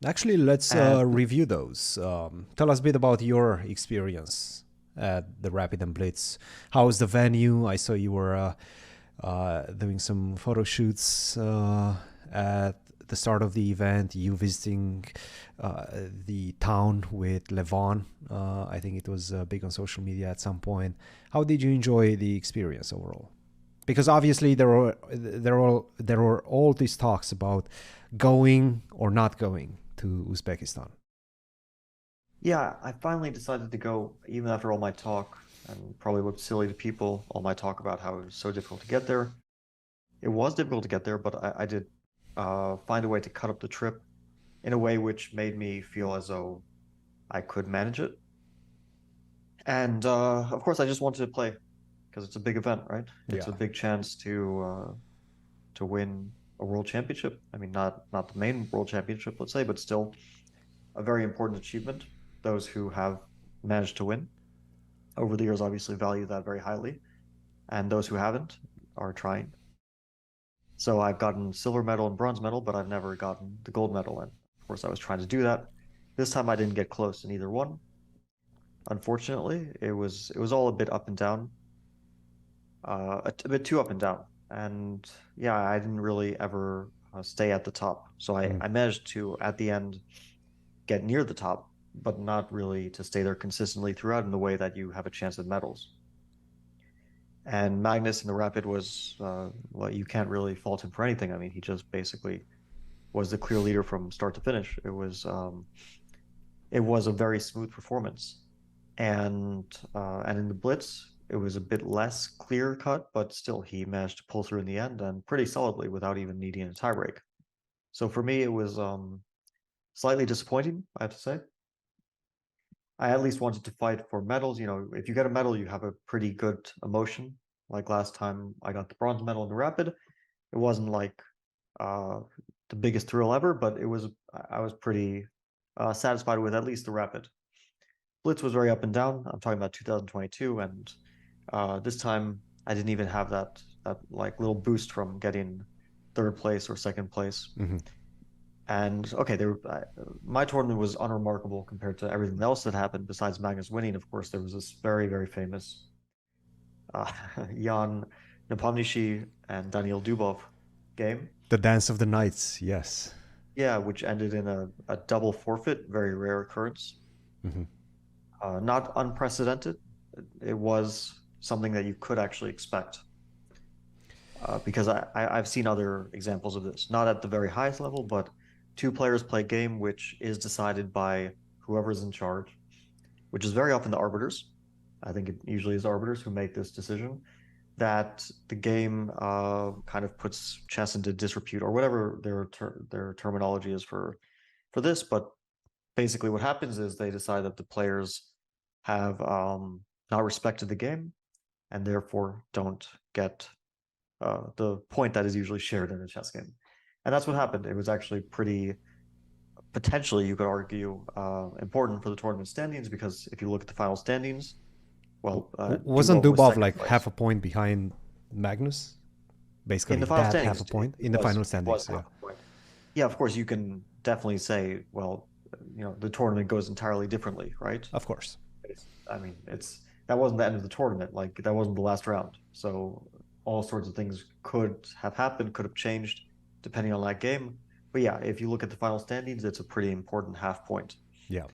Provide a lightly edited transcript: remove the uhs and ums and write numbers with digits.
Actually, let's And review those. Tell us a bit about your experience at the Rapid and Blitz. How was the venue? I saw you were doing some photo shoots at the start of the event. You visiting the town with Levon. I think it was big on social media at some point. How did you enjoy the experience overall? Because obviously there were all these talks about going or not going to Uzbekistan. yeah, I finally decided to go, even after all my talk, and probably looked silly to people, all my talk about how it was so difficult to get there. It was difficult to get there, but I did find a way to cut up the trip in a way which made me feel as though I could manage it. And of course, I just wanted to play because it's a big event, right? It's Yeah. a big chance to win a world championship. I mean, not the main world championship, let's say, but still a very important achievement. Those who have managed to win over the years obviously value that very highly, and those who haven't are trying. So I've gotten silver medal and bronze medal, but I've never gotten the gold medal. And of course, I was trying to do that. This time I didn't get close in either one. Unfortunately, it was all a bit up and down, a bit too up and down. And yeah, I didn't really ever stay at the top. So Mm. I managed to, at the end, get near the top, but not really to stay there consistently throughout in the way that you have a chance at medals. And Magnus in the rapid was, well, you can't really fault him for anything. I mean, he just basically was the clear leader from start to finish. It was a very smooth performance, and in the blitz, it was a bit less clear cut, but still he managed to pull through in the end and pretty solidly without even needing a tiebreak. So for me, it was slightly disappointing, I have to say. I at least wanted to fight for medals. You know, if you get a medal, you have a pretty good emotion. Like last time I got the bronze medal in the rapid, it wasn't like uh, the biggest thrill ever, but I was pretty satisfied with at least the rapid. Blitz was very up and down. I'm talking about 2022, and this time I didn't even have that like little boost from getting third place or second place. Hmm. And okay, my tournament was unremarkable compared to everything else that happened besides Magnus winning. Of course, there was this very, very famous uh, Jan Nepomniachtchi and Daniil Dubov game. The Dance of the Knights, yes. Yeah, which ended in a double forfeit, very rare occurrence. Hmm. Not unprecedented. It was something that you could actually expect because I've seen other examples of this, not at the very highest level, but two players play a game which is decided by whoever's in charge, which is very often the arbiters. I think it usually is arbiters who make this decision. That the game kind of puts chess into disrepute or whatever their terminology is for this. But basically, what happens is they decide that the players have not respected the game and therefore don't get the point that is usually shared in a chess game. And that's what happened. It was actually pretty potentially, you could argue, important for the tournament standings because if you look at the final standings, well, Wasn't Dubov was Dubov second like place half a point behind Magnus? in Basically, the final that half a standings. point in the final It was standings. Yeah, half a point. Yeah, of course, you can definitely say, well, the tournament goes entirely differently, right? of course. I mean, that wasn't the end of the tournament. Like that wasn't the last round. So all sorts of things could have happened, could have changed depending on that game. But yeah, if you look at the final standings, it's a pretty important half point. Yeah.